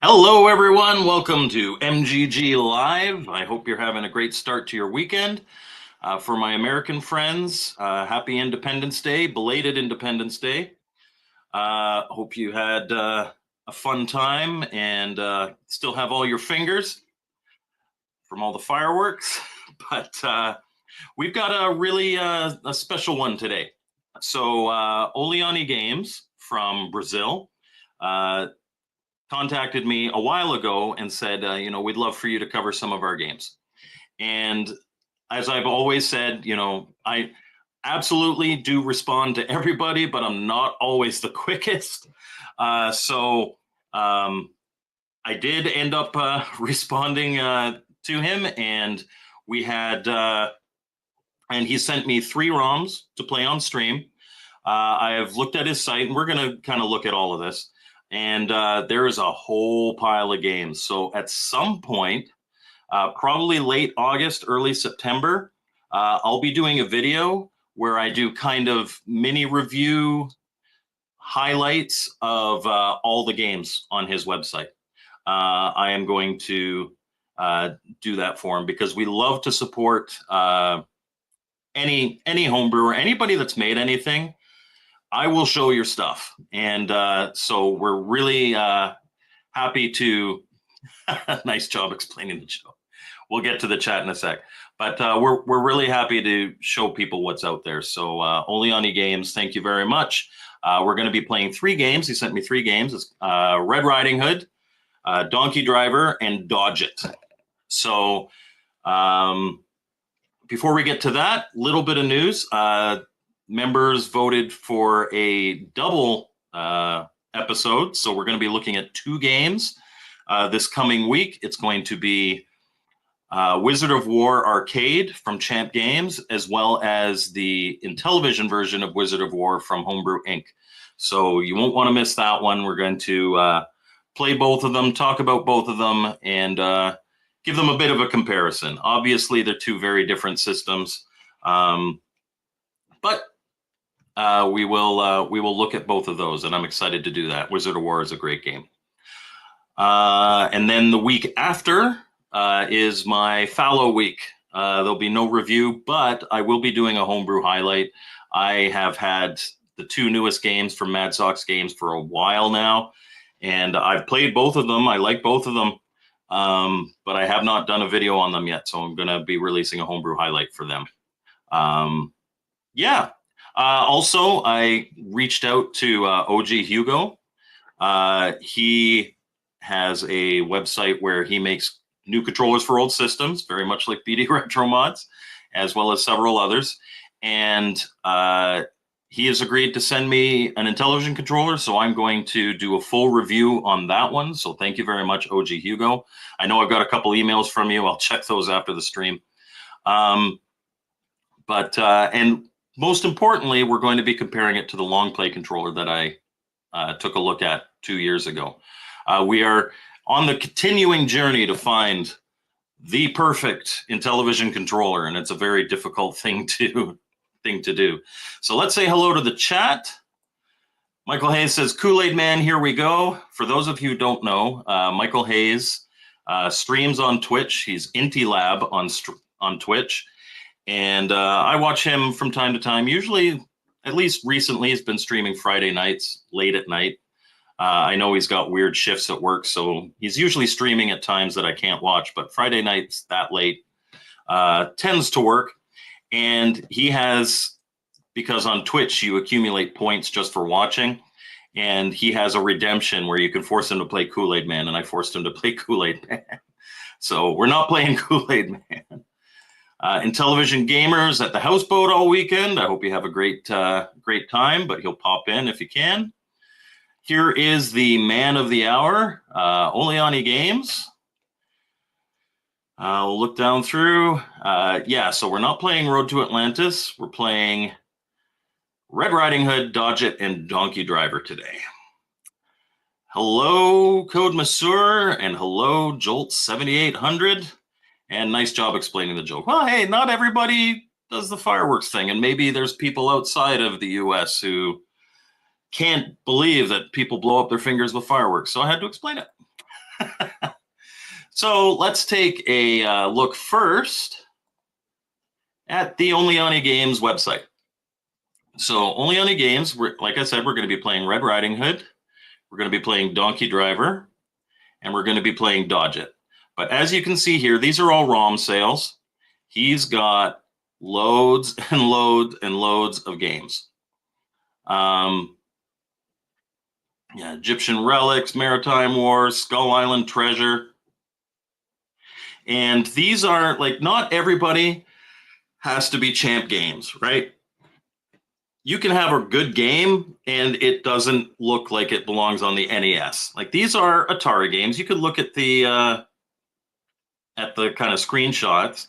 Hello, everyone. Welcome to MGG Live. I hope you're having a great start to your weekend. For my American friends, happy Independence Day, belated Independence Day. Hope you had a fun time and still have all your fingers from all the fireworks. But we've got a really a special one today. So, Olioni Games from Brazil. Contacted me a while ago and said, we'd love for you to cover some of our games. And as I've always said, I absolutely do respond to everybody, but I'm not always the quickest. So I did end up responding to him, and we had, and he sent me 3 ROMs to play on stream. I have looked at his site, and we're going to kind of look at all of this. And there is a whole pile of games. So at some point, probably late August, early September, I'll be doing a video where I do kind of mini review highlights of all the games on his website. I am going to do that for him because we love to support any homebrewer, anybody that's made anything. I will show your stuff. And so we're really happy to, nice job explaining the show. We'll get to the chat in a sec. But we're really happy to show people what's out there. So Olioni Games, thank you very much. We're going to be playing 3 games. He sent me 3 games. It's Red Riding Hood, Donkey Driver, and Dodge It. So before we get to that, little bit of news. Members voted for a double episode. So we're going to be looking at 2 games this coming week. It's going to be Wizard of War Arcade from Champ Games, as well as the Intellivision version of Wizard of War from Homebrew Inc. So you won't want to miss that one. We're going to play both of them, talk about both of them, and give them a bit of a comparison. Obviously, they're 2 very different systems. But we will look at both of those, and I'm excited to do that. Wizard of War is a great game. And then the week after is my fallow week. There'll be no review, but I will be doing a homebrew highlight. I have had the 2 newest games from Mad Sox Games for a while now, and I've played both of them. I like both of them, but I have not done a video on them yet, so I'm going to be releasing a homebrew highlight for them. Yeah. Also, I reached out to OG Hugo. He has a website where he makes new controllers for old systems, very much like BD Retro Mods, as well as several others. And he has agreed to send me an Intellivision controller, so I'm going to do a full review on that one. So thank you very much, OG Hugo. I know I've got a couple emails from you. I'll check those after the stream. And most importantly, we're going to be comparing it to the long play controller that I took a look at 2 years ago. We are on the continuing journey to find the perfect Intellivision controller, and it's a very difficult thing to do. So let's say hello to the chat. Michael Hayes says, Kool-Aid Man, here we go. For those of you who don't know, Michael Hayes streams on Twitch. He's IntiLab on Twitch. And I watch him from time to time. Usually, at least recently, he's been streaming Friday nights, late at night. I know he's got weird shifts at work, so he's usually streaming at times that I can't watch. But Friday nights that late tends to work. And he has, because on Twitch, you accumulate points just for watching. And he has a redemption where you can force him to play Kool-Aid Man. And I forced him to play Kool-Aid Man. So we're not playing Kool-Aid Man. Intellivision gamers at the houseboat all weekend. I hope you have a great time, but he'll pop in if you can. Here is the man of the hour, Olioni Games. We'll look down through. So we're not playing Road to Atlantis. We're playing Red Riding Hood, Dodge It, and Donkey Driver today. Hello, Code Masseur, and hello, Jolt 7800. And nice job explaining the joke. Well, hey, not everybody does the fireworks thing. And maybe there's people outside of the US who can't believe that people blow up their fingers with fireworks. So I had to explain it. So let's take a look first at the Olioni Games website. So Olioni Games, like I said, we're going to be playing Red Riding Hood, we're going to be playing Donkey Driver, and we're going to be playing Dodge It. But as you can see here, these are all ROM sales. He's got loads and loads and loads of games. Yeah, Egyptian Relics, Maritime Wars, Skull Island Treasure. And these are, like, not everybody has to be Champ Games, right? You can have a good game and it doesn't look like it belongs on the NES. Like, these are Atari games. You could look at the kind of screenshots,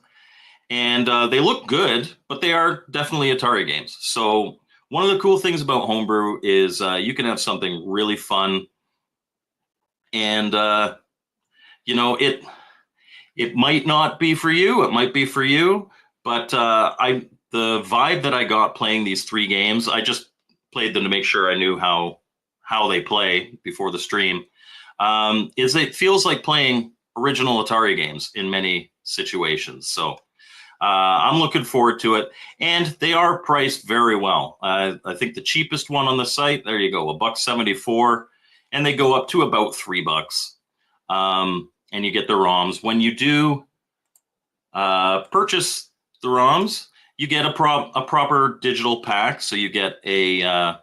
and they look good, but they are definitely Atari games. So one of the cool things about Homebrew is you can have something really fun, and you know, it might not be for you, it might be for you, but the vibe that I got playing these three games, I just played them to make sure I knew how they play before the stream, is it feels like playing original Atari games in many situations. So I'm looking forward to it, and they are priced very well. I think the cheapest one on the site, there you go, $1.74, and they go up to about $3. And you get the ROMs. When you do purchase the ROMs, you get a proper digital pack. So you get an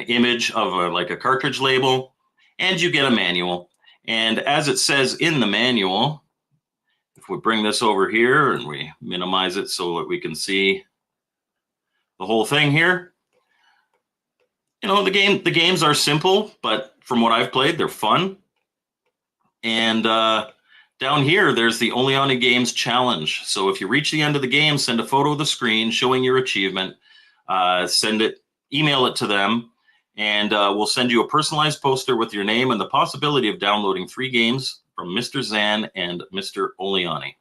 image of like a cartridge label, and you get a manual. And as it says in the manual, if we bring this over here and we minimize it so that we can see the whole thing here, you know, the games are simple, but from what I've played, they're fun. And down here, there's the Olioni Games Challenge. So if you reach the end of the game, send a photo of the screen showing your achievement, email it to them, and we'll send you a personalized poster with your name and the possibility of downloading 3 games from Mr. Zan and Mr. Olioni.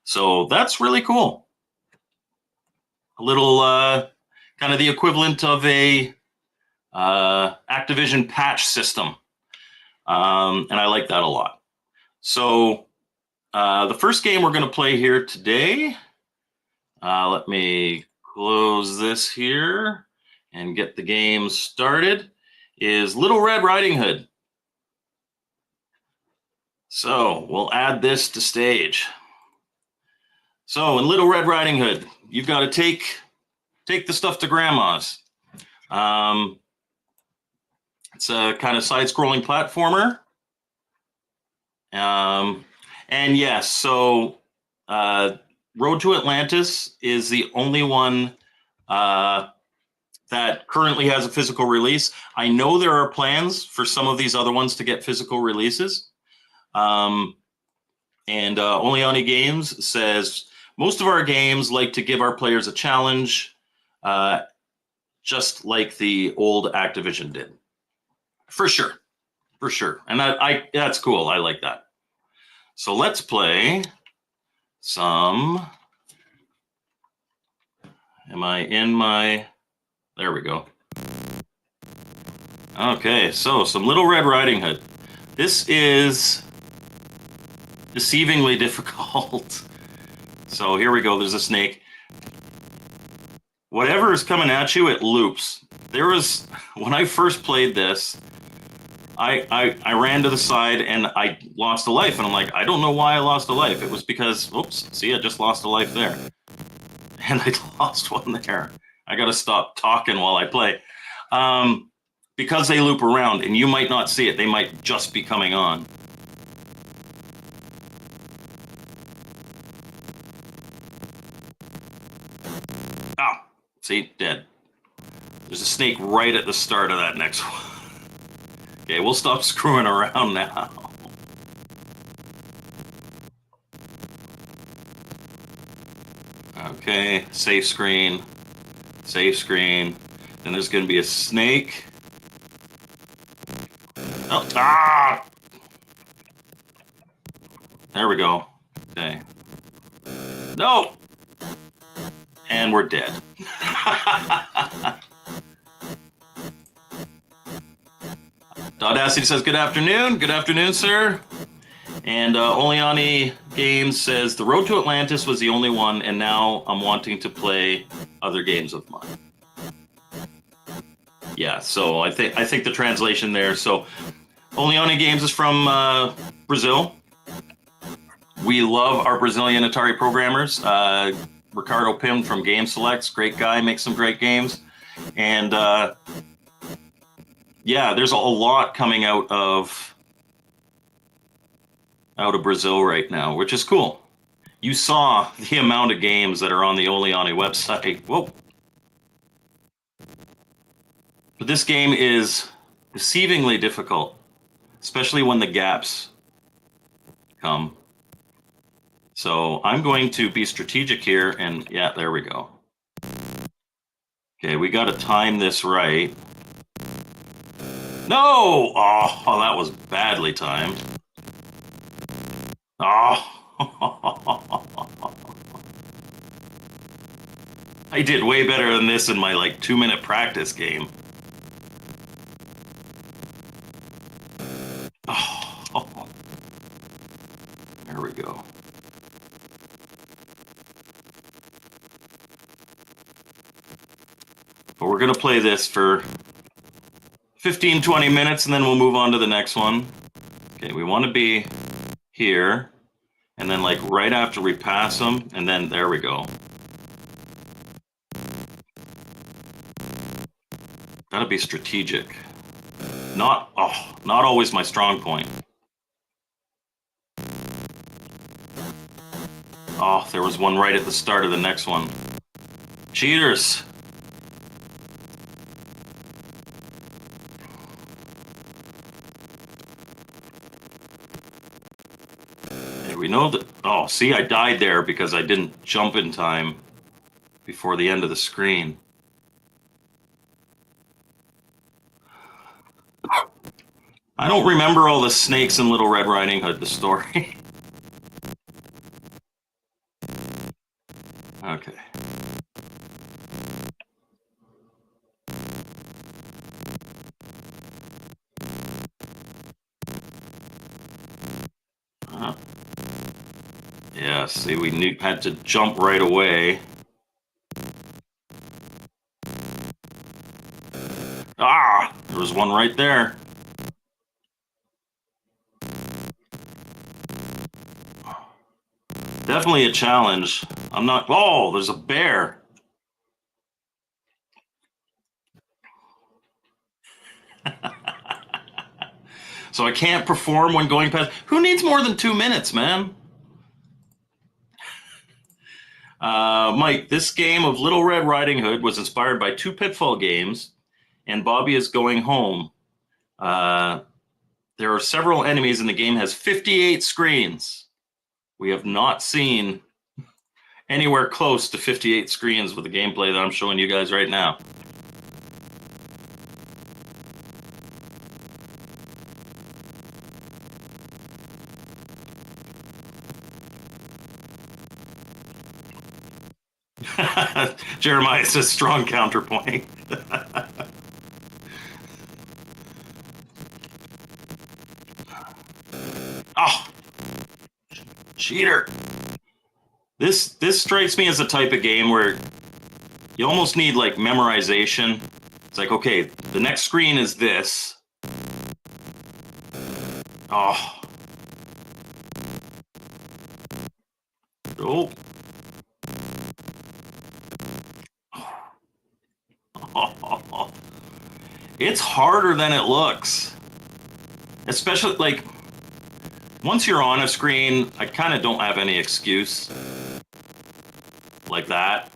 So that's really cool. A little kind of the equivalent of a Activision patch system. And I like that a lot. So the first game we're going to play here today, let me close this here and get the game started, is Little Red Riding Hood. So we'll add this to stage. So in Little Red Riding Hood, you've got to take the stuff to Grandma's. It's a kind of side-scrolling platformer. And yes, so Road to Atlantis is the only one that currently has a physical release. I know there are plans for some of these other ones to get physical releases. And Olioni Games says, most of our games like to give our players a challenge, just like the old Activision did. For sure. For sure. And that's cool. I like that. So let's play some. Am I in my? There we go. Okay, so some Little Red Riding Hood. This is deceivingly difficult. So here we go. There's a snake. Whatever is coming at you, it loops. There was, when I first played this, I ran to the side and I lost a life. And I'm like, I don't know why I lost a life. It was because, oops, see, I just lost a life there. And I lost one there. I got to stop talking while I play. Because they loop around and you might not see it. They might just be coming on. Ah, see, dead. There's a snake right at the start of that next one. Okay, we'll stop screwing around now. Okay, safe screen, safe screen. Then there's going to be a snake. Oh, ah! There we go. Okay. No! And we're dead. Dodacity says, good afternoon. Good afternoon, sir. And Olioni Games says the Road to Atlantis was the only one, and now I'm wanting to play other games of mine. Yeah, so I think the translation there. So Olioni Games is from Brazil. We love our Brazilian Atari programmers. Ricardo Pim from Game Selects, great guy, makes some great games. And yeah, there's a lot coming out of Brazil right now, which is cool. You saw the amount of games that are on the Olioni website. Whoa. But this game is deceivingly difficult, especially when the gaps come. So I'm going to be strategic here, and yeah, there we go. Okay, we got to time this right. No! Oh, that was badly timed. Oh. I did way better than this in my like 2-minute practice game. Oh. There we go. But we're going to play this for 15, 20 minutes, and then we'll move on to the next one. Okay, we want to be here, and then like right after we pass them, and then there we go. Gotta be strategic. Not always my strong point. Oh, there was one right at the start of the next one. Cheaters! We know that. Oh, see, I died there because I didn't jump in time before the end of the screen. I don't remember all the snakes in Little Red Riding Hood, the story. Okay. Yeah, see, we had to jump right away. Ah, there was one right there. Definitely a challenge. I'm not. Oh, there's a bear. So I can't perform when going past. Who needs more than 2 minutes, man? Mike, this game of Little Red Riding Hood was inspired by 2 Pitfall games, and Bobby is going home. There are several enemies, and the game has 58 screens. We have not seen anywhere close to 58 screens with the gameplay that I'm showing you guys right now. Jeremiah says strong counterpoint. Oh, cheater. This strikes me as the type of game where you almost need like memorization. It's like, okay, the next screen is this. Oh. Oh. It's harder than it looks. Especially like once you're on a screen, I kind of don't have any excuse like that.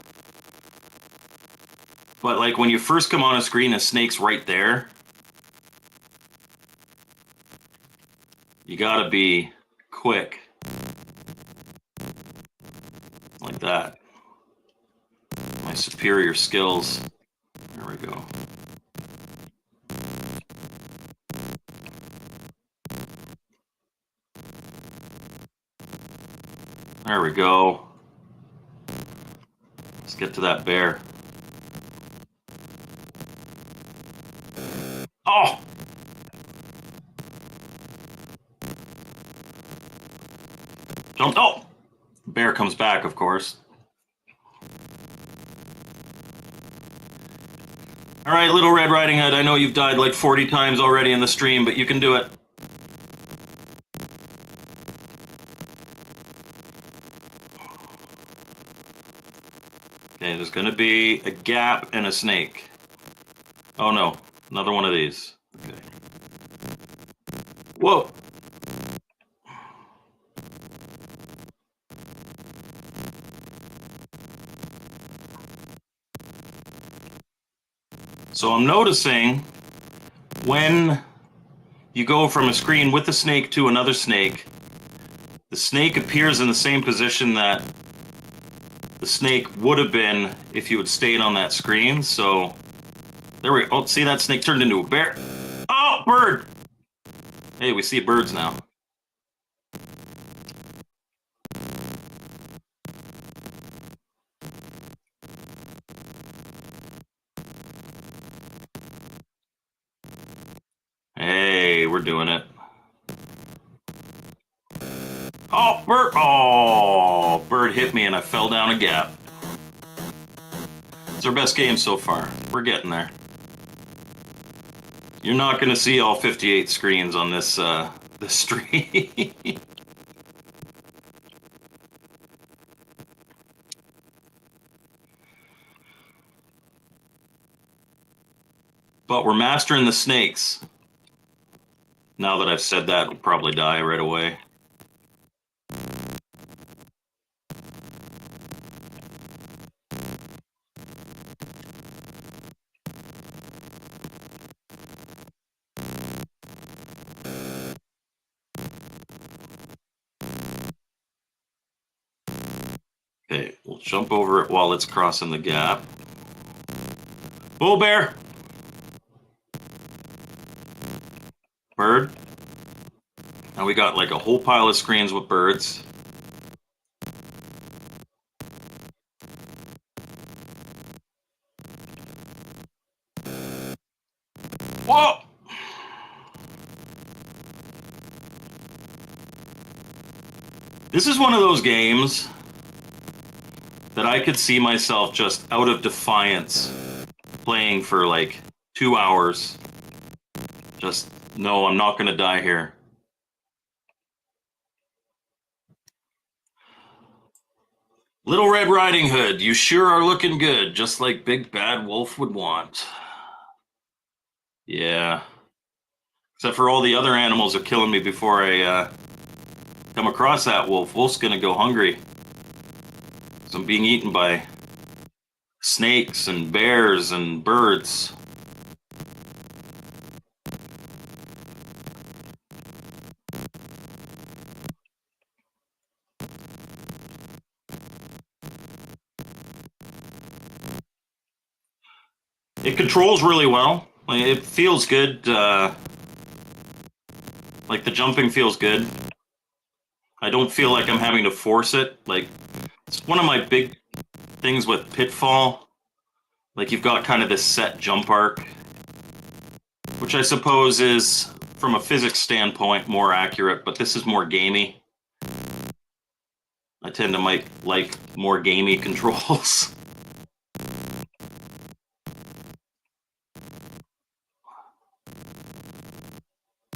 But like when you first come on a screen, a snake's right there. You gotta be quick. Like that. My superior skills. There we go. There we go. Let's get to that bear. Oh! Don't. Oh! Bear comes back, of course. All right, Little Red Riding Hood, I know you've died like 40 times already in the stream, but you can do it. Okay, there's going to be a gap and a snake. Oh no, another one of these. Okay. Whoa! So I'm noticing when you go from a screen with a snake to another snake, the snake appears in the same position that the snake would have been if you had stayed on that screen. So there we go. Oh, see, that snake turned into a bear. Oh, bird! Hey, we see birds now. Hey, we're doing it. Oh, bird! Oh, bird hit me and I fell down a gap. It's our best game so far. We're getting there. You're not going to see all 58 screens on this this stream. But we're mastering the snakes. Now that I've said that, we'll probably die right away. Okay, we'll jump over it while it's crossing the gap. Bull bear! Bird. Now we got like a whole pile of screens with birds. Whoa! This is one of those games that I could see myself just out of defiance playing for like 2 hours. Just, no, I'm not going to die here. Little Red Riding Hood, you sure are looking good, just like Big Bad Wolf would want. Yeah. Except for all the other animals are killing me before I come across that wolf. Wolf's going to go hungry. So I'm being eaten by snakes and bears and birds. It controls really well. It feels good. Like the jumping feels good. I don't feel like I'm having to force it. Like, it's one of my big things with Pitfall. Like, you've got kind of this set jump arc, which I suppose is, from a physics standpoint, more accurate, but this is more gamey. I tend to like more gamey controls.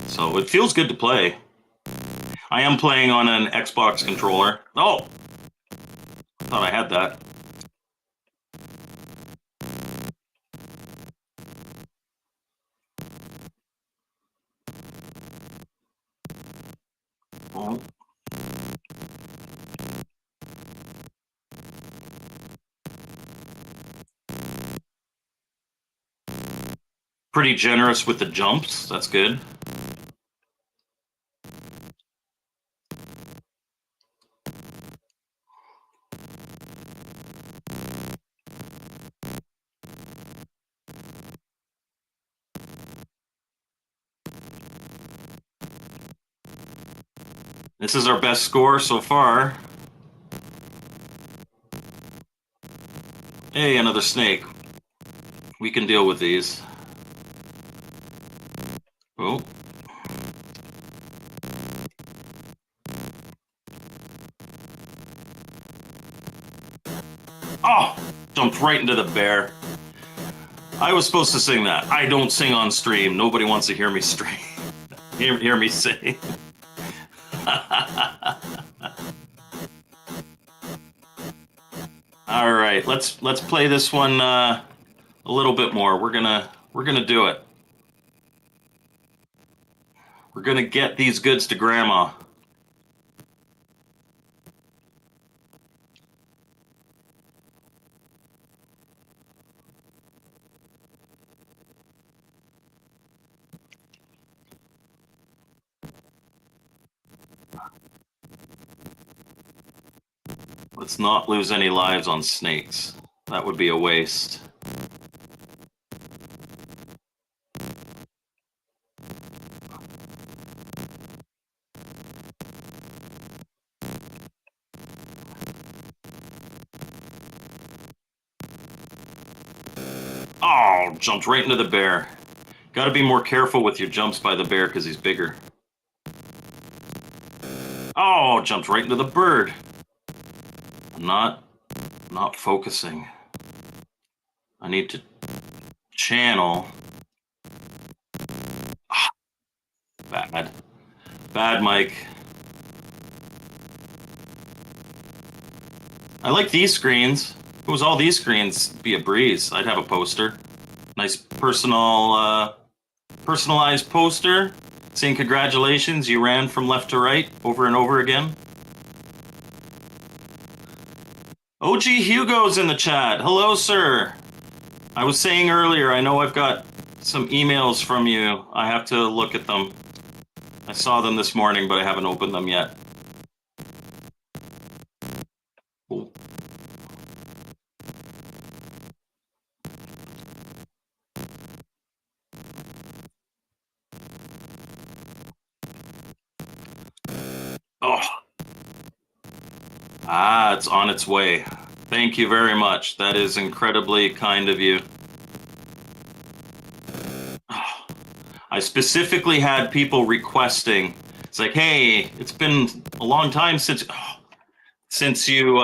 So it feels good to play. I am playing on an Xbox controller. Oh! I thought I had that. Oh. Pretty generous with the jumps. That's good. This is our best score so far. Hey, another snake. We can deal with these. Oh. Oh, jumped right into the bear. I was supposed to sing that. I don't sing on stream. Nobody wants to hear me stream. hear me sing. All right, let's play this one a little bit more. We're gonna do it. We're gonna get these goods to Grandma. Let's not lose any lives on snakes. That would be a waste. Oh, jumped right into the bear. Got to be more careful with your jumps by the bear because he's bigger. Oh, jumped right into the bird. I'm not focusing. I need to channel. Ah, bad, Mike. I like these screens. If it was all these screens, it'd be a breeze. I'd have a poster. Nice personalized poster saying congratulations, you ran from left to right over and over again. OG Hugo's in the chat. Hello, sir. I was saying earlier, I know I've got some emails from you. I have to look at them. I saw them this morning, but I haven't opened them yet. Cool. Oh. Ah, it's on its way. Thank you very much. That is incredibly kind of you. Oh. I specifically had people requesting. It's like, hey, it's been a long time since you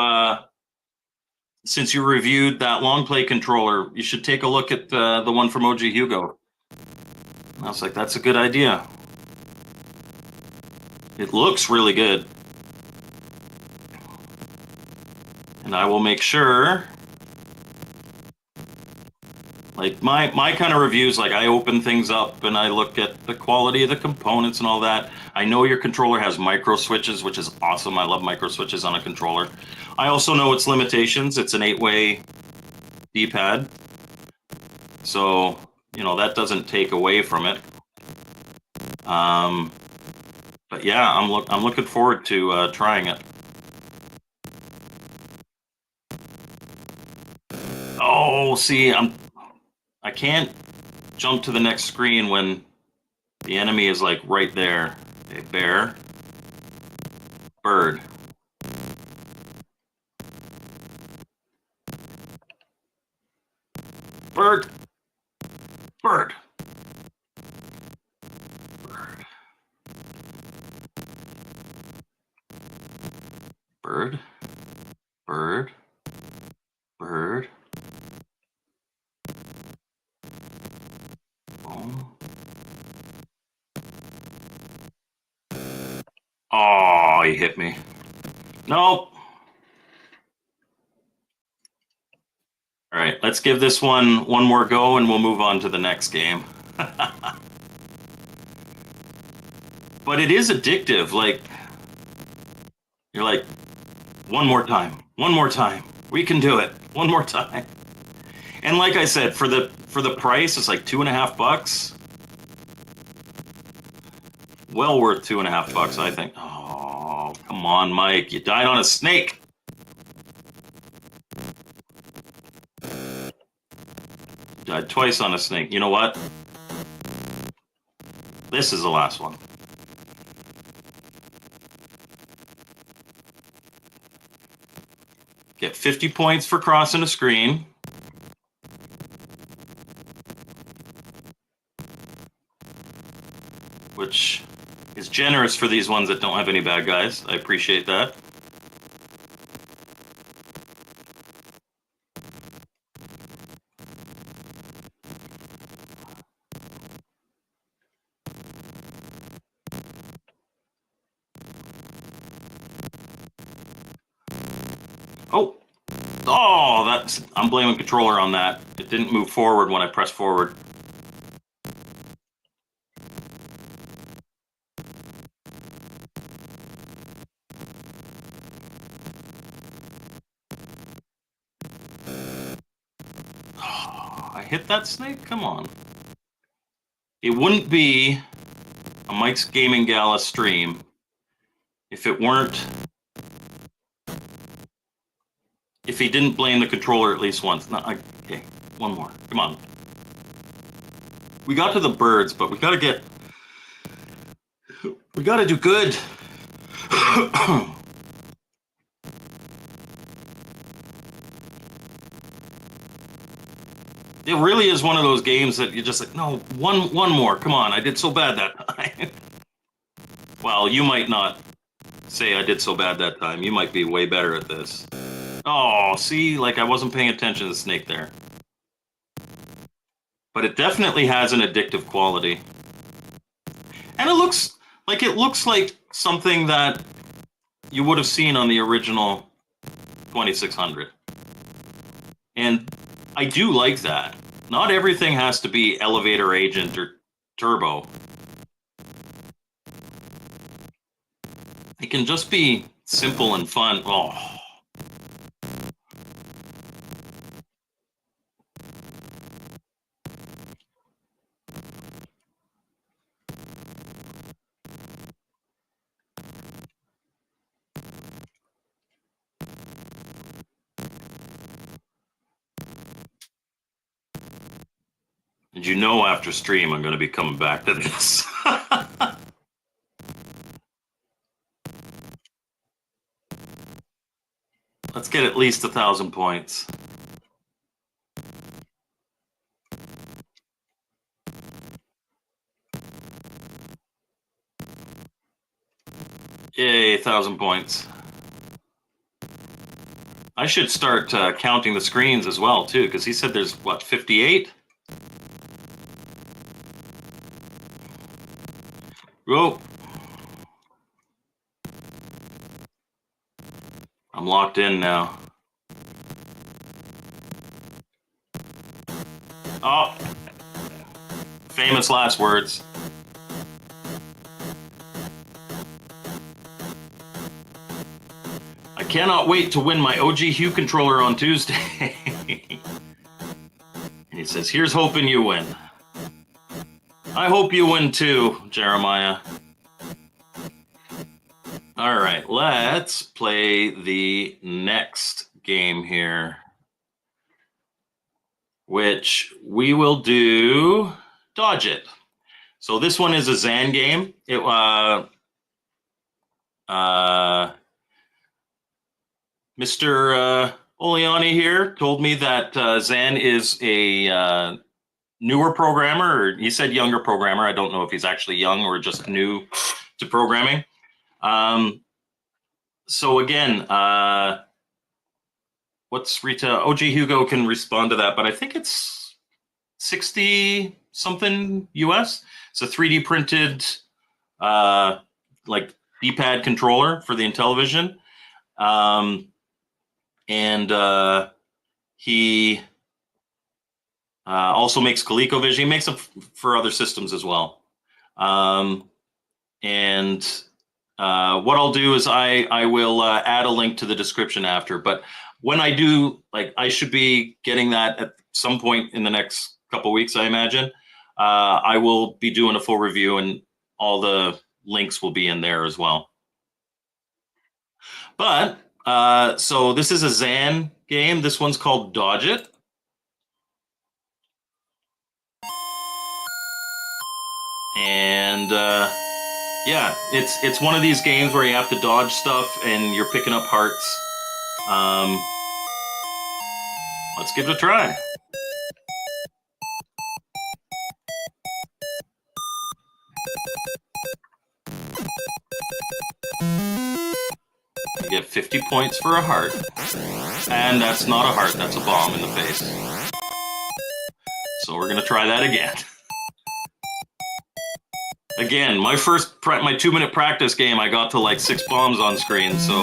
reviewed that long play controller. You should take a look at the one from OG Hugo. And I was like, that's a good idea. It looks really good. And I will make sure, like my kind of reviews, like I open things up and I look at the quality of the components and all that. I know your controller has micro switches, which is awesome. I love micro switches on a controller. I also know its limitations. It's an 8-way D-pad. So, that doesn't take away from it. But yeah, I'm looking forward to trying it. Oh, see, I can't jump to the next screen when the enemy is like right there. Okay, bear, bird. Bird, bird, bird, bird, bird, bird. Oh, oh, he hit me. Nope. All right, let's give this one more go and we'll move on to the next game. But it is addictive. Like, you're like, one more time, we can do it, one more time. And like I said, for the price, it's like $2.50. Well worth $2.50, I think. Oh, come on, Mike, you died on a snake. Died twice on a snake. You know what? This is the last one. Get 50 points for crossing a screen. Which is generous for these ones that don't have any bad guys. I appreciate that. Oh, oh, I'm blaming controller on that. It didn't move forward when I pressed forward. Oh, I hit that snake? Come on. It wouldn't be a Mike's Gaming Gala stream if it weren't, if he didn't blame the controller at least once. No, okay, one more. Come on. We got to the birds, but we got to do good. It really is one of those games that you're just like, no, one more. Come on, I did so bad that time. Well, you might not say I did so bad that time. You might be way better at this. Oh, see, like I wasn't paying attention to the snake there. But it definitely has an addictive quality. And it looks like something that you would have seen on the original 2600. And I do like that. Not everything has to be elevator agent or turbo. It can just be simple and fun. Oh. And you know after stream I'm going to be coming back to this. Let's get at least 1,000 points. Yay, 1,000 points. I should start counting the screens as well, too, because he said there's, what, 58? Whoa. I'm locked in now. Oh. Famous last words. I cannot wait to win my OG Hue controller on Tuesday. And he says, here's hoping you win. I hope you win too, Jeremiah. All right, let's play the next game here, which we will do Dodge It. So this one is a Zan game. Mr. Olioni here told me that Zan is a newer programmer, or he said younger programmer. I don't know if he's actually young or just new to programming. So again, what's retail? OG Hugo can respond to that, but I think it's 60 something US. It's a 3D printed like D-pad controller for the Intellivision. And he also makes ColecoVision. He makes them for other systems as well. And what I'll do is I will add a link to the description after. But when I do, like, I should be getting that at some point in the next couple weeks, I imagine. I will be doing a full review, and all the links will be in there as well. But so this is a Zan game. This one's called Dodge It. And yeah, it's one of these games where you have to dodge stuff and you're picking up hearts. Let's give it a try. You get 50 points for a heart. And that's not a heart, that's a bomb in the face. So we're gonna try that again. Again, my 2-minute practice game, I got to like 6 bombs on screen, so.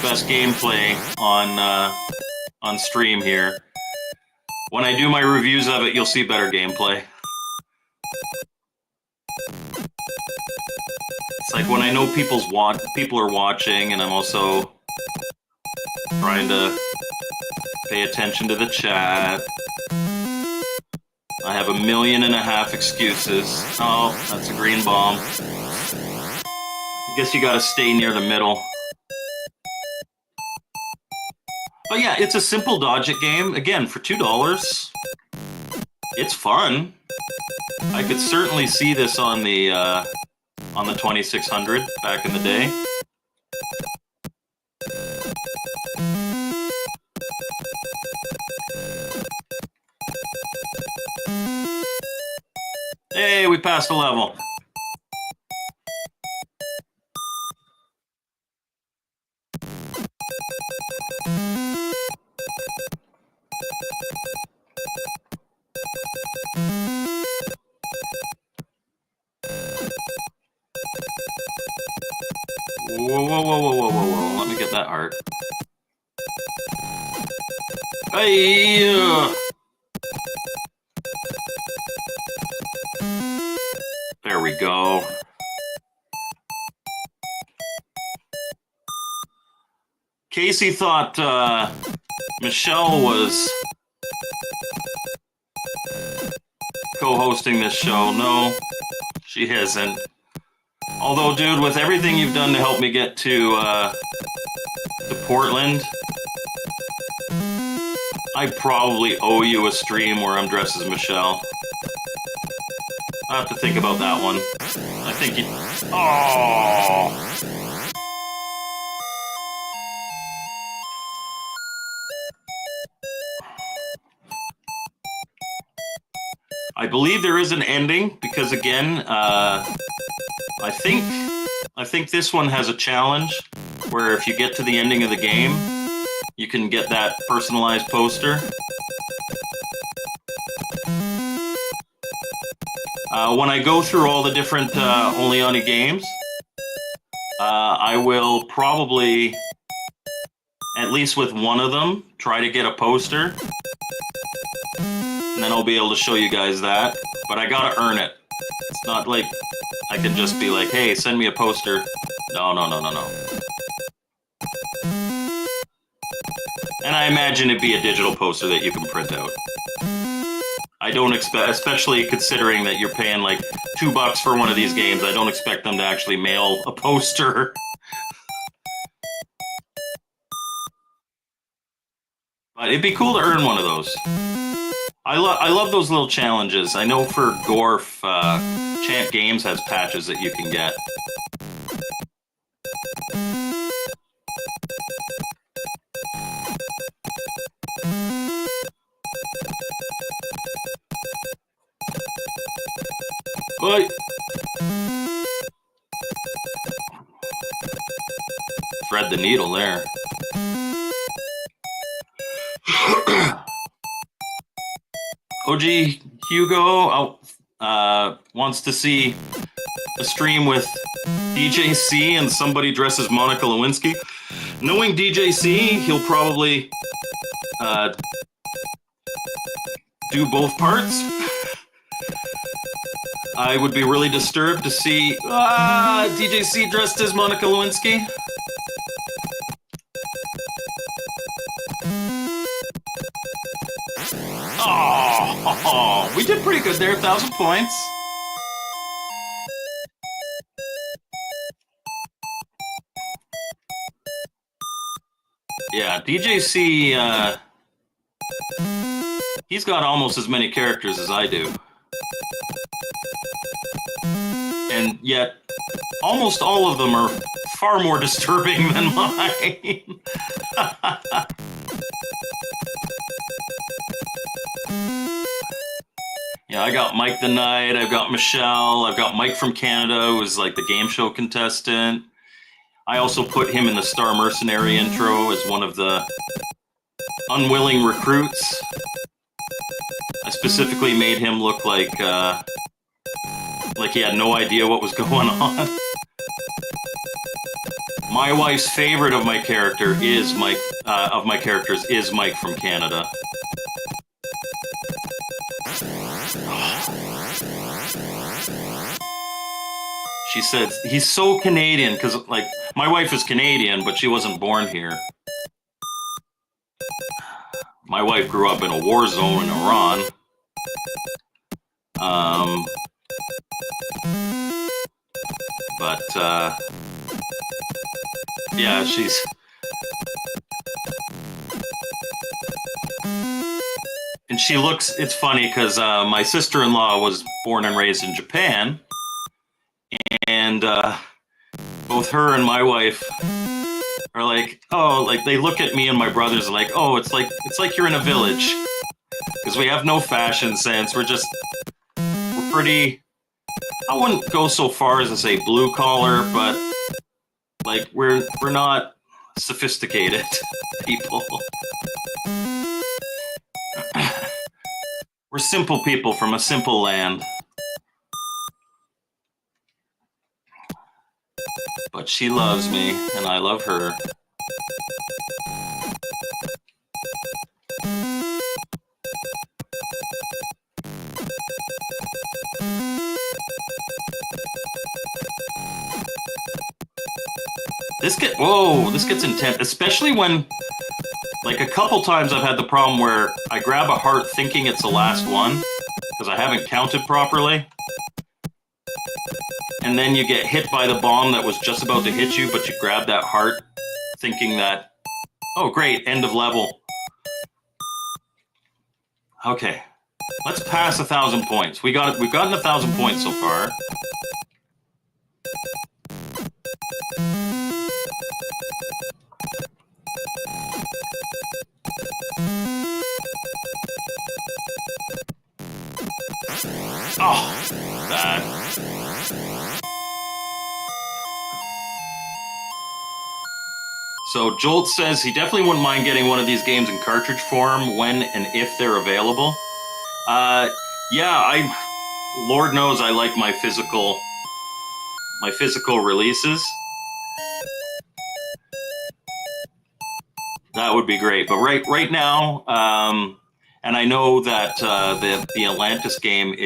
best gameplay on stream here. When I do my reviews of it, you'll see better gameplay. It's like when I know people are watching, and I'm also trying to pay attention to the chat. I have 1.5 million excuses. Oh, that's a green bomb. I guess you gotta stay near the middle. But yeah, it's a simple dodge it game. Again, for $2, it's fun. I could certainly see this on the 2600 back in the day. Hey, we passed a level. Whoa. Let me get that heart. Hey! There we go. Casey thought Michelle was co-hosting this show. No, she isn't. Although, dude, with everything you've done to help me get to Portland, I probably owe you a stream where I'm dressed as Michelle. I have to think about that one. I think you... Oh! I believe there is an ending, because again, I think this one has a challenge where if you get to the ending of the game, you can get that personalized poster. When I go through all the different Olioni games, I will probably, at least with one of them, try to get a poster. And then I'll be able to show you guys that. But I gotta earn it. It's not like I can just be like, hey, send me a poster. No. And I imagine it'd be a digital poster that you can print out. I don't expect, especially considering that you're paying like $2 for one of these games, I don't expect them to actually mail a poster. But it'd be cool to earn one of those. I love those little challenges. I know for Gorf, Champ Games has patches that you can get. Oi! Thread the needle there. OG Hugo wants to see a stream with DJC and somebody dressed as Monica Lewinsky. Knowing DJC, he'll probably do both parts. I would be really disturbed to see DJC dressed as Monica Lewinsky. Oh, we did pretty good there, 1,000 points. Yeah, DJC, he's got almost as many characters as I do. And yet, almost all of them are far more disturbing than mine. Yeah, I got Mike the Knight, I've got Michelle, I've got Mike from Canada, who was like the game show contestant. I also put him in the Star Mercenary intro as one of the unwilling recruits. I specifically made him look like he had no idea what was going on. My wife's favorite of my character is Mike. Of my characters is Mike from Canada. She said he's so Canadian because, like, my wife is Canadian, but she wasn't born here. My wife grew up in a war zone in Iran. But yeah, she's. And she looks. It's funny because my sister-in-law was born and raised in Japan, and both her and my wife are like, oh, like they look at me and my brothers like, oh, it's like you're in a village, because we have no fashion sense. We're pretty. I wouldn't go so far as to say blue collar, but like we're not sophisticated people. We're simple people from a simple land. But she loves me, and I love her. This gets intense, especially when, like, a couple times I've had the problem where I grab a heart thinking it's the last one because I haven't counted properly. And then you get hit by the bomb that was just about to hit you, but you grab that heart thinking that, oh, great, end of level. Okay, let's pass 1,000 points. We've gotten 1,000 points so far. Oh, bad. So Jolt says he definitely wouldn't mind getting one of these games in cartridge form when and if they're available. Yeah, Lord knows I like my physical releases. That would be great. But right now, and I know that the Atlantis game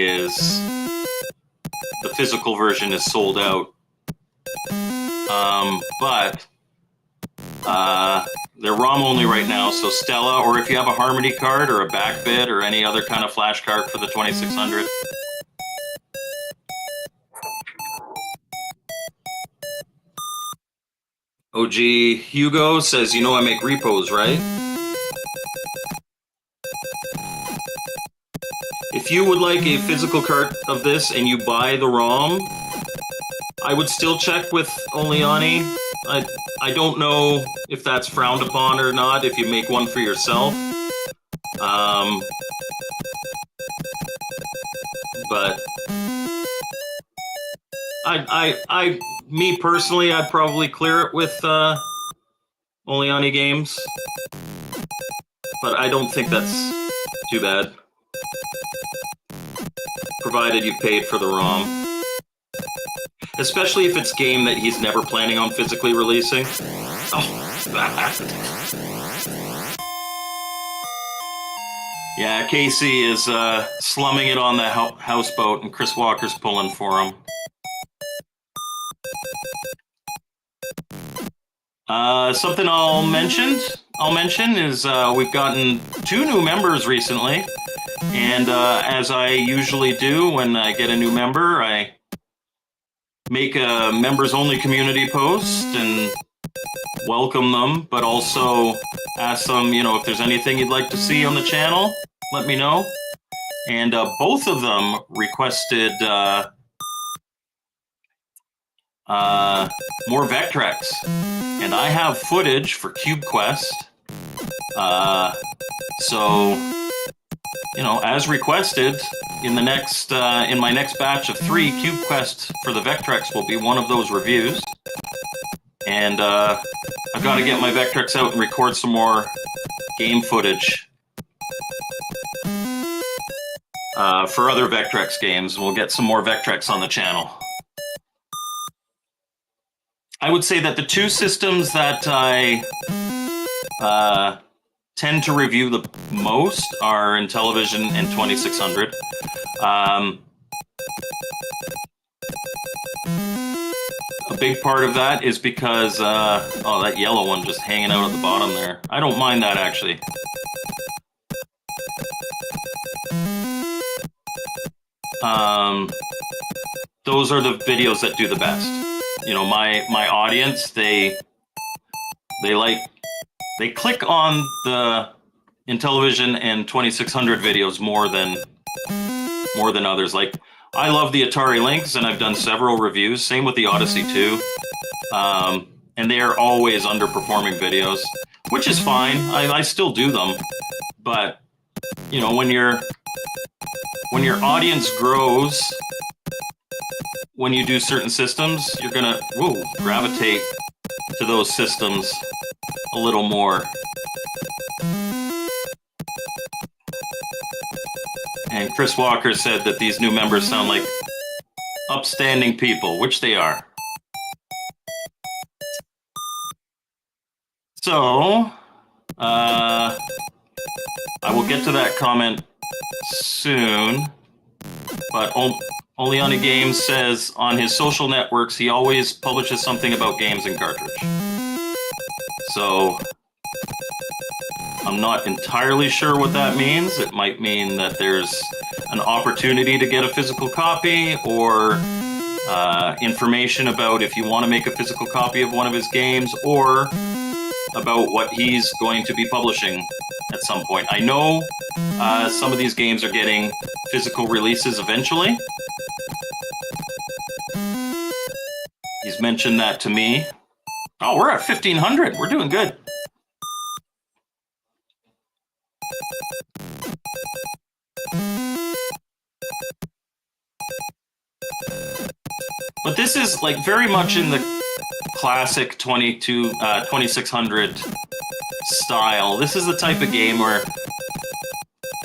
the physical version is sold out. But they're ROM only right now, so Stella, or if you have a Harmony card or a Backbit or any other kind of flash card for the 2600. OG Hugo says, you know I make repos, right? If you would like a physical card of this and you buy the ROM, I would still check with Olioni. I don't know if that's frowned upon or not if you make one for yourself. But me personally, I'd probably clear it with Olioni Games. But I don't think that's too bad, provided you paid for the ROM. Especially if it's a game that he's never planning on physically releasing. Oh, that. Yeah, Casey is slumming it on the houseboat, and Chris Walker's pulling for him. Something I'll mention is we've gotten 2 new members recently, and as I usually do when I get a new member, I make a members-only community post and welcome them, but also ask them, if there's anything you'd like to see on the channel, let me know. And both of them requested more Vectrex, and I have footage for Cube Quest. So, as requested, in my next batch of 3, Cube Quest for the Vectrex will be one of those reviews. And I've got to get my Vectrex out and record some more game footage for other Vectrex games. We'll get some more Vectrex on the channel. I would say that the two systems that I tend to review the most are Intellivision and 2600. A big part of that is because, oh, that yellow one just hanging out at the bottom there. I don't mind that, actually. Those are the videos that do the best. You know, my audience, they click on the Intellivision and 2600 videos more than others. Like, I love the Atari Lynx, and I've done several reviews. Same with the Odyssey 2. And they are always underperforming videos, which is fine. I still do them. But, you know, when your audience grows, when you do certain systems, you're going to gravitate to those systems a little more. And Chris Walker said that these new members sound like upstanding people, which they are. So, I will get to that comment soon, but Olioni Games says on his social networks he always publishes something about games and cartridge. So, I'm not entirely sure what that means. It might mean that there's an opportunity to get a physical copy, or information about if you want to make a physical copy of one of his games, or about what he's going to be publishing at some point. I know some of these games are getting physical releases eventually. He's mentioned that to me. Oh, we're at 1,500. We're doing good. But this is like very much in the classic 2600 style. This is the type of game where,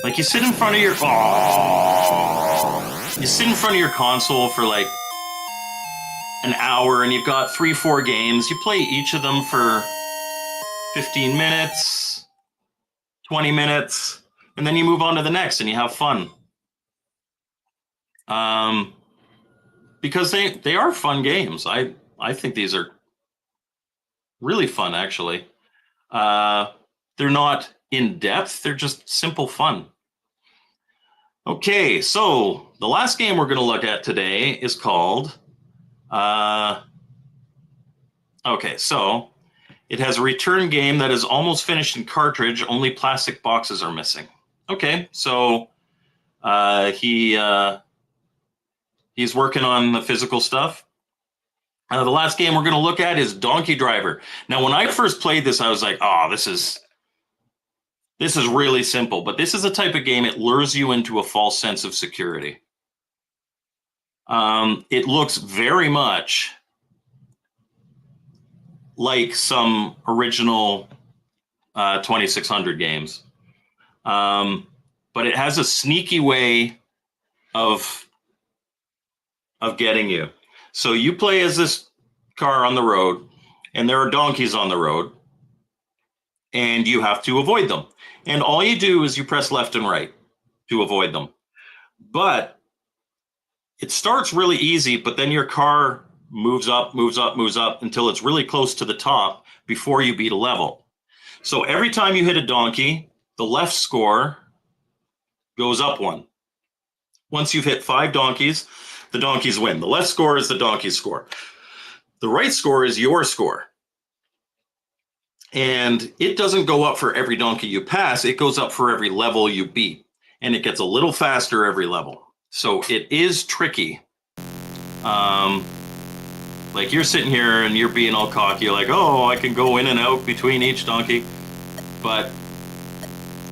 like, you sit in front of your console for like an hour, and you've got 3-4 games. You play each of them for 15 minutes, 20 minutes, and then you move on to the next and you have fun. Because they are fun games. I think these are really fun, actually. They're not in depth, they're just simple fun. Okay, so the last game we're going to look at today is called, okay, so it has a return game that is almost finished in cartridge, only plastic boxes are missing. Okay, so he's working on the physical stuff. The last game we're going to look at is Donkey Driver. Now, when I first played this, I was like, oh, this is really simple. But this is the type of game, it lures you into a false sense of security. It looks very much like some original 2600 games. But it has a sneaky way of getting you. So you play as this car on the road, and there are donkeys on the road, and you have to avoid them. And all you do is you press left and right to avoid them. But it starts really easy, but then your car moves up until it's really close to the top before you beat a level. So every time you hit a donkey, the left score goes up one. Once you've hit 5 donkeys, the donkeys win. The left score is the donkey's score. The right score is your score. And it doesn't go up for every donkey you pass. It goes up for every level you beat. And it gets a little faster every level. So it is tricky. Like, you're sitting here and you're being all cocky. You're like, oh, I can go in and out between each donkey. But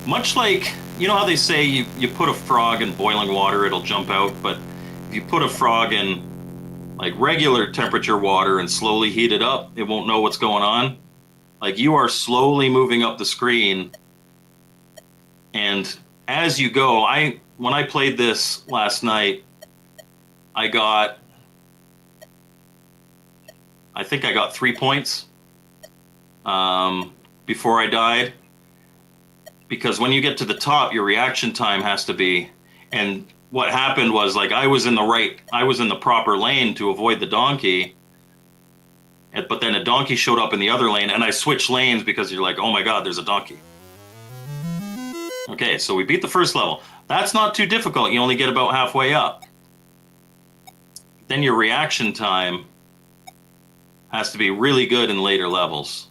much like, you know how they say you put a frog in boiling water, it'll jump out. But if you put a frog in like regular temperature water and slowly heat it up, it won't know what's going on. Like, you are slowly moving up the screen. And as you go, when I played this last night, I got I think I got 3 points before I died. Because when you get to the top, your reaction time has to be, and what happened was, like, I was in the proper lane to avoid the donkey, but then a donkey showed up in the other lane, and I switched lanes because you're like, oh my God, there's a donkey. Okay, so we beat the first level. That's not too difficult. You only get about halfway up. Then your reaction time has to be really good in later levels.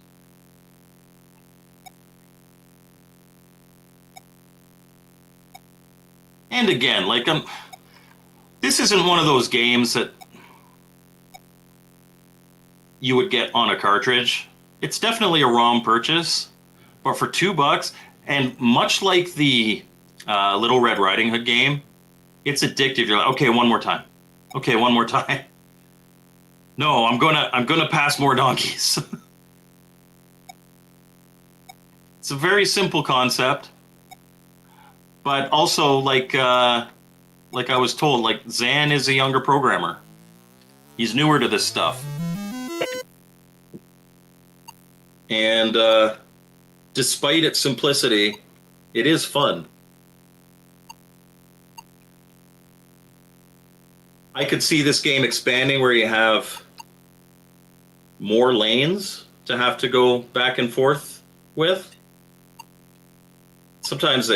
And again, like, this isn't one of those games that you would get on a cartridge. It's definitely a ROM purchase, but for $2, and much like the Little Red Riding Hood game, it's addictive. You're like, okay, one more time. Okay, one more time. No, I'm gonna pass more donkeys. It's a very simple concept. But also, like I was told, like, Zan is a younger programmer. He's newer to this stuff. And despite its simplicity, it is fun. I could see this game expanding where you have more lanes to have to go back and forth with. Sometimes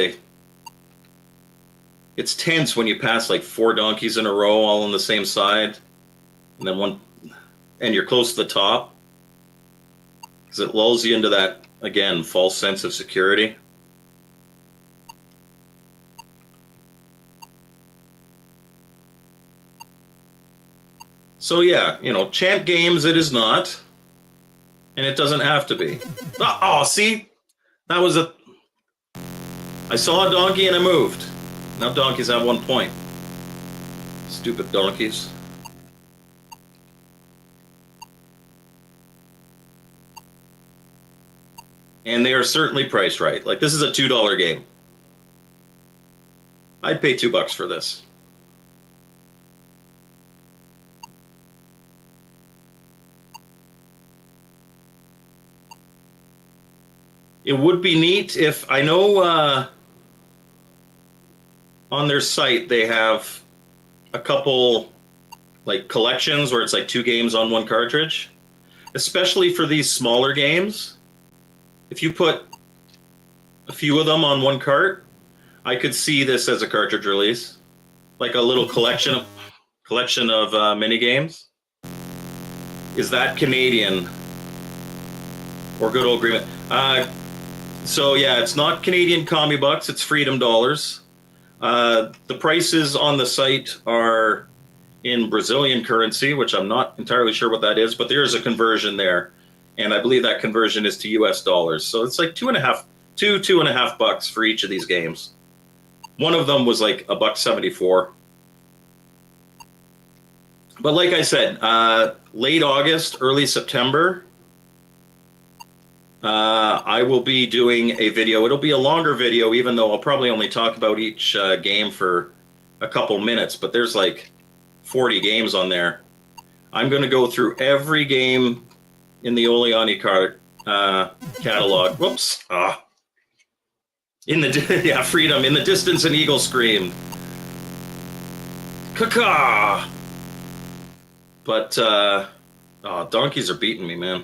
it's tense when you pass like 4 donkeys in a row all on the same side, and then and you're close to the top, because it lulls you into that, again, false sense of security. So yeah, champ games it is not, and it doesn't have to be. Oh, see? That was I saw a donkey and I moved. Now donkeys have 1 point. Stupid donkeys. And they are certainly priced right. Like, this is a $2 game. I'd pay $2 for this. It would be neat if, I know on their site they have a couple like collections where it's like 2 games on 1 cartridge, especially for these smaller games. If you put a few of them on 1 cart, I could see this as a cartridge release, like a little collection of mini games. Is that Canadian or good old Greenland? So yeah, it's not Canadian commie bucks, it's freedom dollars. The prices on the site are in Brazilian currency, which I'm not entirely sure what that is, but there is a conversion there, and I believe that conversion is to US dollars. So it's like $2.50 for each of these games. One of them was like $1.74. But like I said, late August, early September, I will be doing a video. It'll be a longer video, even though I'll probably only talk about each game for a couple minutes, but there's like 40 games on there. I'm going to go through every game in the Olioni catalog. Whoops. Freedom. In the distance, an eagle screamed. Caw-caw! But, donkeys are beating me, man.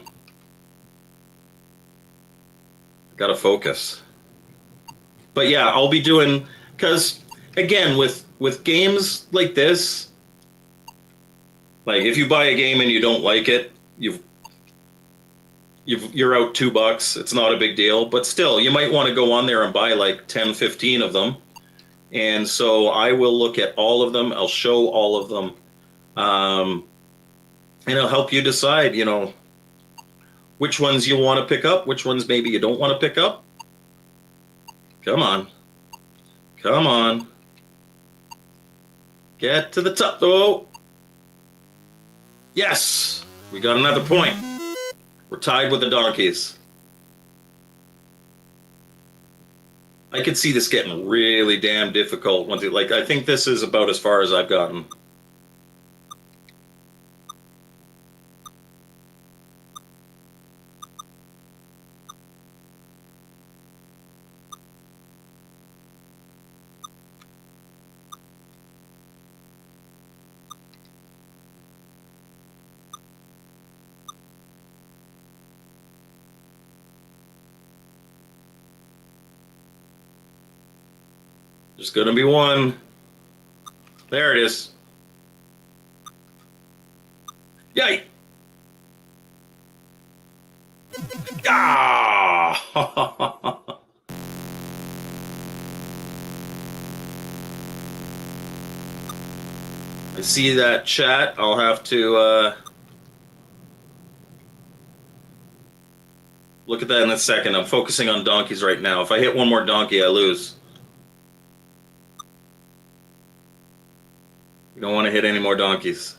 Gotta focus. But yeah, I'll be doing, because again, with games like this, like if you buy a game and you don't like it, you're out $2. It's not a big deal, but still, you might want to go on there and buy like 10, 15 of them. And so I will look at all of them. I'll show all of them. And it'll help you decide, which ones you want to pick up, which ones maybe you don't want to pick up. Come on. Come on. Get to the top, though. Yes! We got another point. We're tied with the donkeys. I could see this getting really damn difficult once I think this is about as far as I've gotten. There's gonna be one. There it is. Yay! Ah! I see that chat. I'll have to look at that in a second. I'm focusing on donkeys right now. If I hit one more donkey, I lose. You don't want to hit any more donkeys.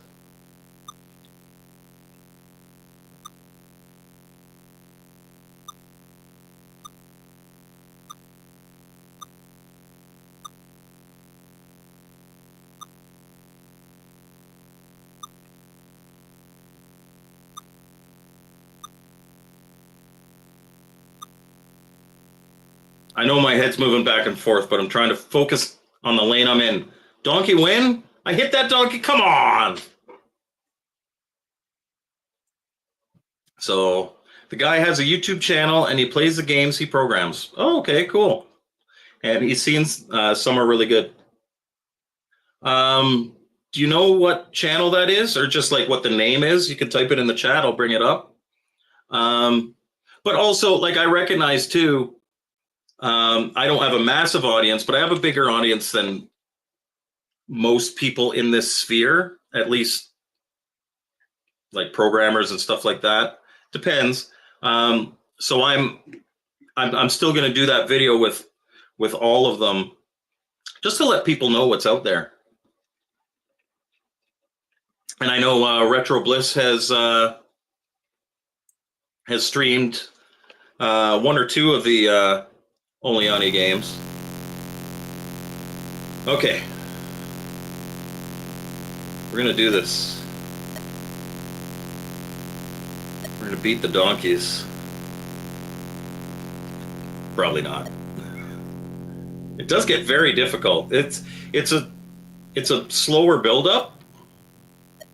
I know my head's moving back and forth, but I'm trying to focus on the lane I'm in. Donkey win? I hit that donkey. Come on. So the guy has a YouTube channel and he plays the games he programs. Oh, okay, cool. And he's seen some are really good. Do you know what channel that is, or just like what the name is? You can type it in the chat. I'll bring it up. But also, like, I recognize too, I don't have a massive audience, but I have a bigger audience than most people in this sphere, at least like programmers and stuff like that. Depends. So I'm still going to do that video with all of them, just to let people know what's out there. And I know Retro Bliss has streamed one or two of the Olioni games. Okay, we're gonna do this. We're gonna beat the donkeys. Probably not. It does get very difficult. It's a slower build-up,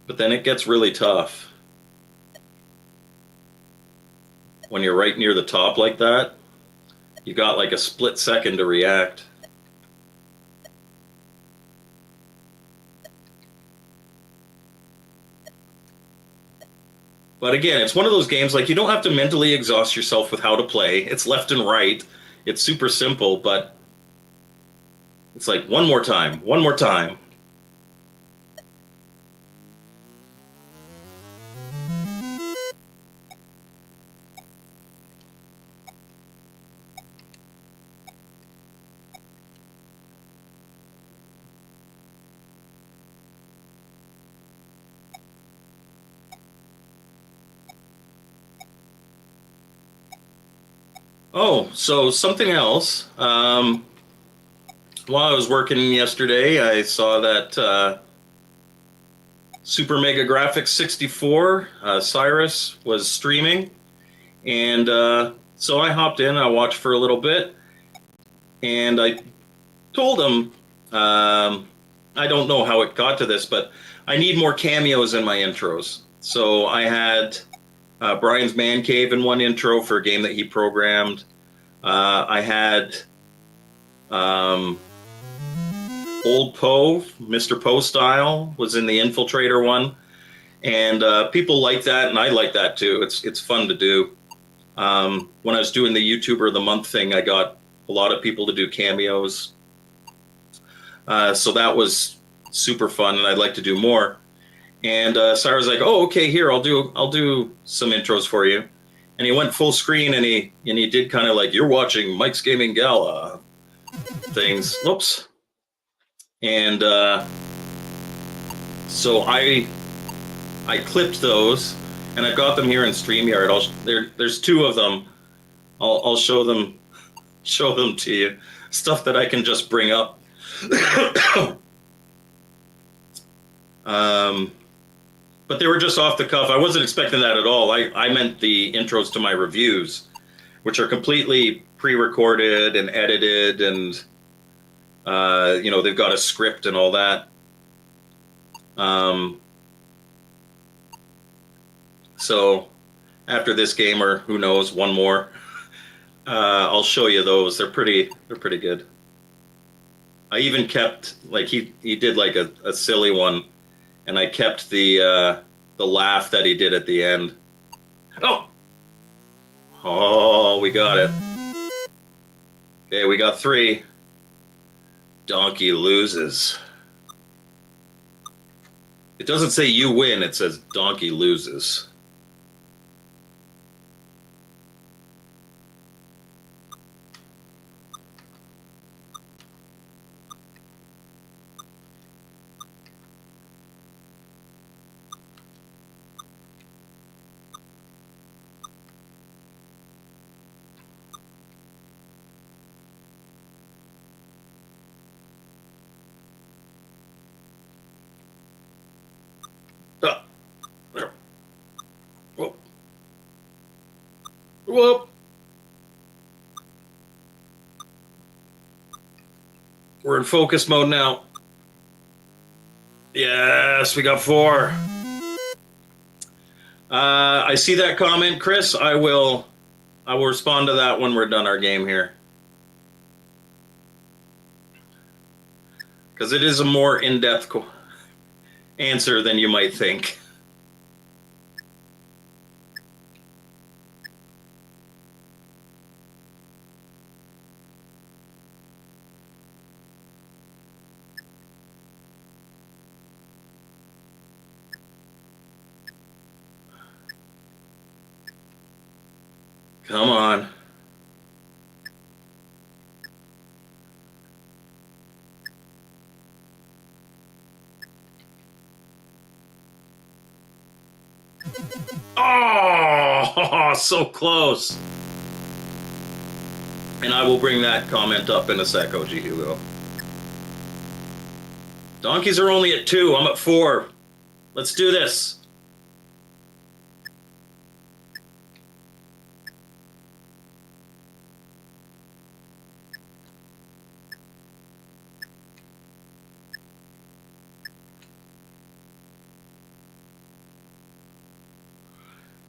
but then it gets really tough when you're right near the top like that. You got like a split second to react. But again, it's one of those games, like, you don't have to mentally exhaust yourself with how to play. It's left and right. It's super simple, but it's like one more time, one more time. Oh, so something else. While I was working yesterday, I saw that Super Mega Graphics 64, Cyrus, was streaming. And so I hopped in, I watched for a little bit, and I told him, I don't know how it got to this, but I need more cameos in my intros. So I had Brian's Man Cave in one intro for a game that he programmed. I had Old Poe, Mr. Poe Style, was in the Infiltrator one. And people like that, and I like that too. It's fun to do. When I was doing the YouTuber of the Month thing, I got a lot of people to do cameos. So that was super fun, and I'd like to do more. And Cyrus was like, "Oh, okay, here, I'll do some intros for you." And he went full screen, and he did kind of like, "You're watching Mike's Gaming Gala" things. Oops. And so I clipped those, and I've got them here in StreamYard. There's two of them. I'll show them to you. Stuff that I can just bring up. But they were just off the cuff. I wasn't expecting that at all. I meant the intros to my reviews, which are completely pre-recorded and edited, and they've got a script and all that. So after this game, or who knows, one more, I'll show you those. They're pretty good. I even kept like he did like a silly one, and I kept the laugh that he did at the end. Oh, oh, we got it. Okay, we got 3. Donkey loses. It doesn't say you win, it says donkey loses. Oh, there. Whoop. Whoop. We're in focus mode now. Yes, we got 4. I see that comment, Chris. I will respond to that when we're done our game here. Because it is a more in-depth answer than you might think. Come on. Oh, so close. And I will bring that comment up in a sec, OG Hugo. Donkeys are only at 2. I'm at 4. Let's do this.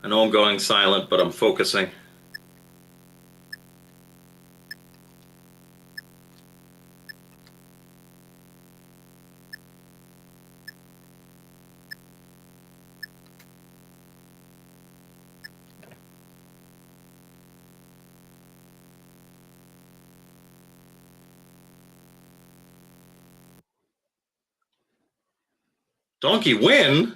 I know I'm going silent, but I'm focusing. Donkey win?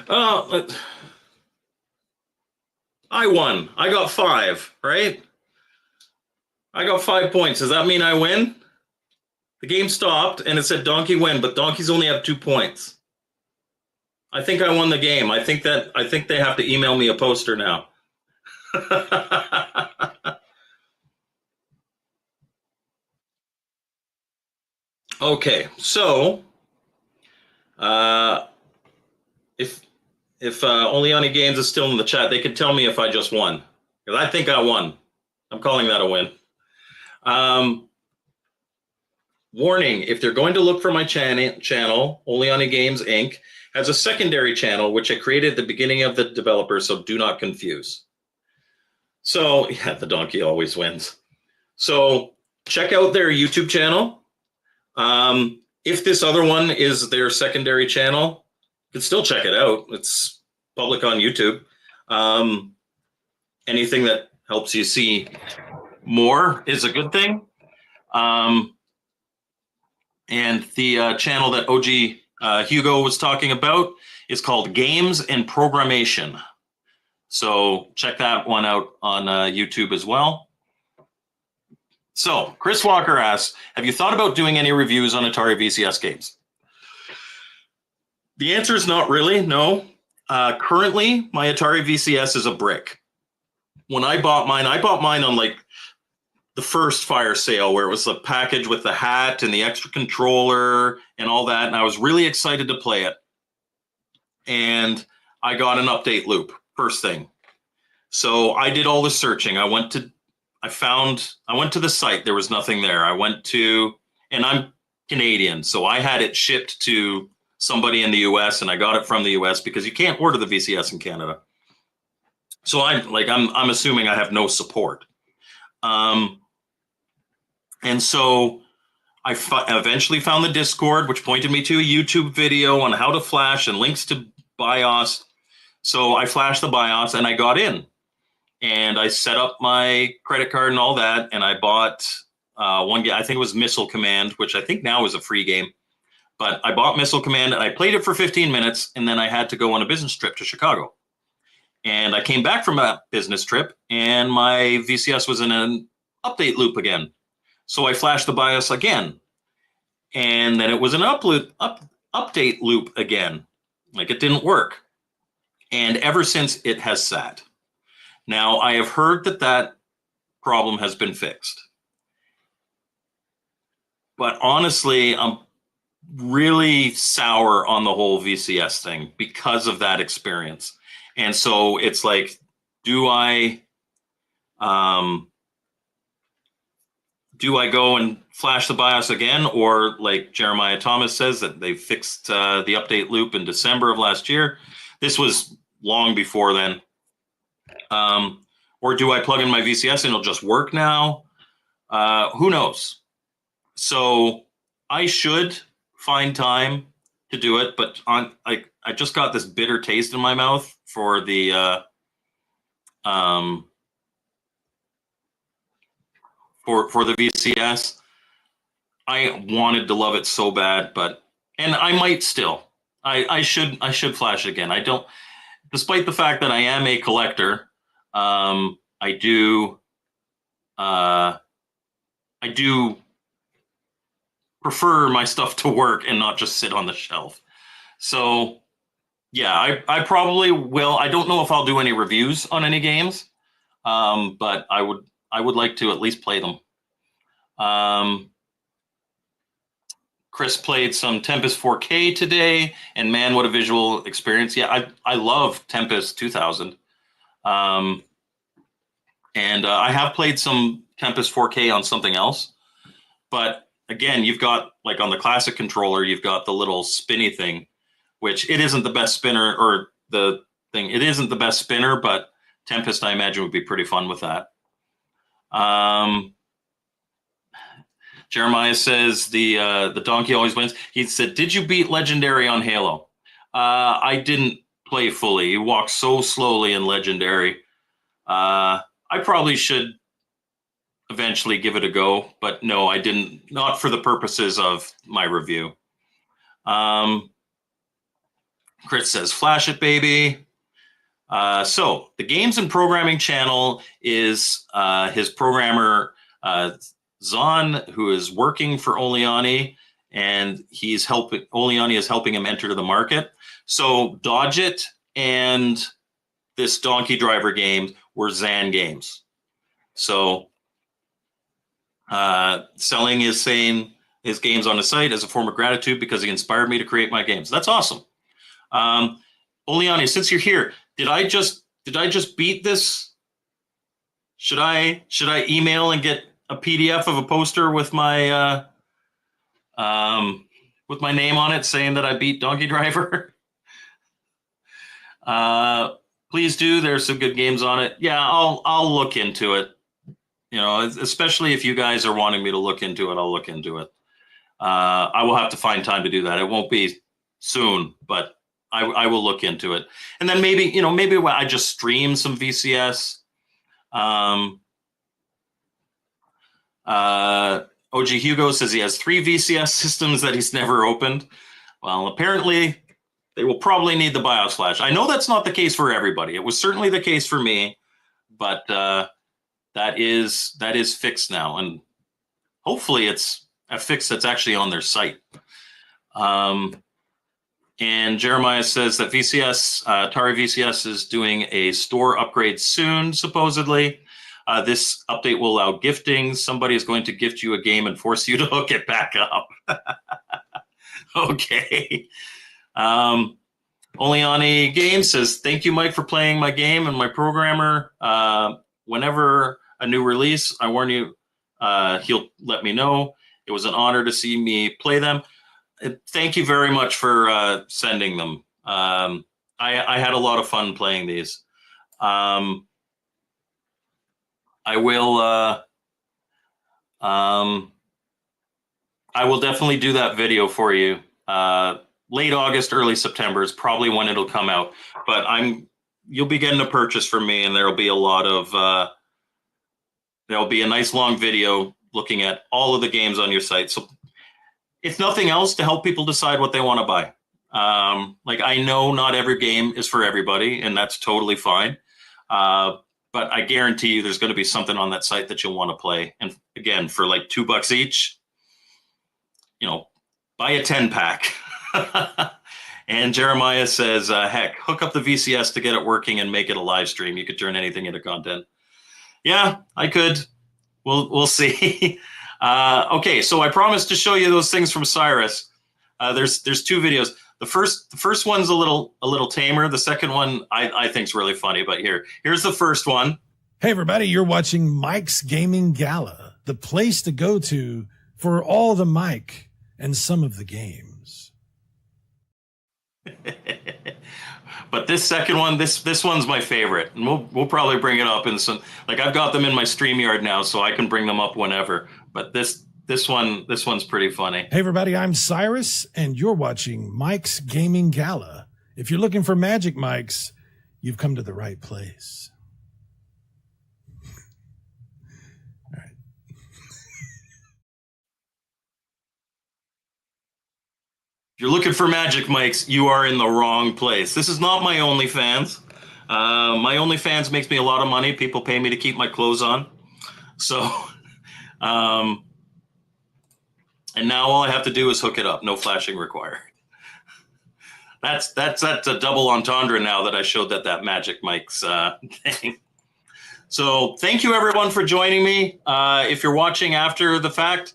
I won. I got 5, right? I got 5 points. Does that mean I win? The game stopped and it said donkey win, but donkeys only have 2 points. I think I won the game. I think they have to email me a poster now. Okay, so if Olioni Games is still in the chat, they could tell me if I just won, because I think I won. I'm calling that a win. Warning: if they're going to look for my channel, Olioni Games Inc. has a secondary channel which I created at the beginning of the developer, so do not confuse. So yeah, the donkey always wins. So check out their YouTube channel. If this other one is their secondary channel, you can still check it out. It's public on YouTube. Anything that helps you see more is a good thing. And the channel that OG Hugo was talking about is called Games and Programmation. So check that one out on YouTube as well. So Chris Walker asks, have you thought about doing any reviews on Atari VCS games? The answer is not really, no. Currently, my Atari VCS is a brick. When I bought mine on like the first fire sale where it was a package with the hat and the extra controller and all that. And I was really excited to play it. And I got an update loop, first thing. So I did all the searching. I went to the site. There was nothing there. And I'm Canadian, so I had it shipped to somebody in the US, and I got it from the US because you can't order the VCS in Canada. So I'm assuming I have no support. And so I eventually found the Discord, which pointed me to a YouTube video on how to flash and links to BIOS. So I flashed the BIOS and I got in. And I set up my credit card and all that. And I bought one game. I think it was Missile Command, which I think now is a free game. But I bought Missile Command and I played it for 15 minutes. And then I had to go on a business trip to Chicago. And I came back from that business trip and my VCS was in an update loop again. So I flashed the BIOS again. And then it was an update loop again. Like it didn't work. And ever since it has sat. Now, I have heard that that problem has been fixed. But honestly, I'm really sour on the whole VCS thing because of that experience. And so it's like, do I go and flash the BIOS again? Or like Jeremiah Thomas says that they fixed the update loop in December of last year. This was long before then. Or do I plug in my VCS and it'll just work now? Who knows? So I should find time to do it, but I just got this bitter taste in my mouth for the for the VCS. I wanted to love it so bad, and I might still. I should flash it again. I don't, despite the fact that I am a collector. I do prefer my stuff to work and not just sit on the shelf. So yeah, I probably will. I don't know if I'll do any reviews on any games, but I would like to at least play them. Chris played some Tempest 4K today, and man, what a visual experience. Yeah, I love Tempest 2000. And I have played some Tempest 4K on something else, but again, you've got like on the classic controller, you've got the little spinny thing, which it isn't the best spinner or the thing. It isn't the best spinner, but Tempest, I imagine, would be pretty fun with that. Jeremiah says the donkey always wins. He said, "Did you beat Legendary on Halo?" I didn't play fully. You walk so slowly in Legendary. I probably should eventually give it a go, but no, I didn't. Not for the purposes of my review. Chris says, "Flash it, baby." So the Games and Programming channel is his programmer Zahn, who is working for Olioni, and Olioni is helping him enter the market. So Dodge It and this Donkey Driver game were Zan games. So selling his games on the site as a form of gratitude because he inspired me to create my games. That's awesome. Olioni, since you're here, did I just beat this? Should I email and get a PDF of a poster with my name on it saying that I beat Donkey Driver? Please do. There's some good games on it. Yeah, I'll look into it. You know, especially if you guys are wanting me to look into it, I'll look into it. I will have to find time to do that. It won't be soon, but I will look into it. And then maybe I just stream some VCS. OG Hugo says he has 3 VCS systems that he's never opened. Well, apparently they will probably need the BIOS flash. I know that's not the case for everybody. It was certainly the case for me, but that is fixed now, and hopefully it's a fix that's actually on their site. And Jeremiah says that Atari VCS is doing a store upgrade soon, supposedly. This update will allow gifting. Somebody is going to gift you a game and force you to hook it back up. Okay. Olioni Games says, "Thank you, Mike, for playing my game and my programmer. Whenever a new release, I warn you, he'll let me know. It was an honor to see me play them." Thank you very much for sending them. I had a lot of fun playing these. I will I will definitely do that video for you. Late August, early September is probably when it'll come out. But you'll be getting a purchase from me, and there'll be a lot of there'll be a nice long video looking at all of the games on your site. So if nothing else, to help people decide what they want to buy. Like, I know not every game is for everybody, and that's totally fine. But I guarantee you there's going to be something on that site that you'll want to play. And again, for like $2 each, buy a 10-pack. And Jeremiah says, heck, hook up the VCS to get it working and make it a live stream. You could turn anything into content. Yeah, I could. We'll see. Okay, so I promised to show you those things from Cyrus. There's 2 videos. The first one's a little tamer. The second one I think is really funny. But here's the first one. Hey everybody, you're watching Mike's Gaming Gala, the place to go to for all the Mike and some of the games. But this second one, this one's my favorite, and we'll probably bring it up in some. Like, I've got them in my StreamYard now, so I can bring them up whenever. But this one's pretty funny. Hey everybody, I'm Cyrus, and you're watching Mike's Gaming Gala. If you're looking for magic mics, you've come to the right place. All right. If you're looking for magic mics, you are in the wrong place. This is not my OnlyFans. My OnlyFans makes me a lot of money. People pay me to keep my clothes on. So, and now all I have to do is hook it up. No flashing required. That's a double entendre now that I showed that magic mic's thing. So thank you everyone for joining me. If you're watching after the fact,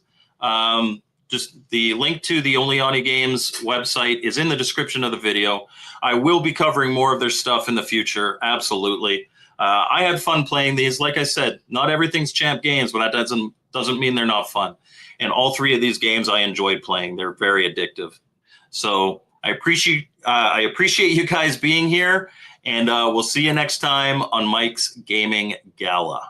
just the link to the Olioni Games website is in the description of the video. I will be covering more of their stuff in the future. Absolutely. I had fun playing these. Like I said, not everything's champ games, but that doesn't mean they're not fun. And all 3 of these games I enjoyed playing. They're very addictive. So I appreciate you guys being here, and we'll see you next time on Mike's Gaming Gala.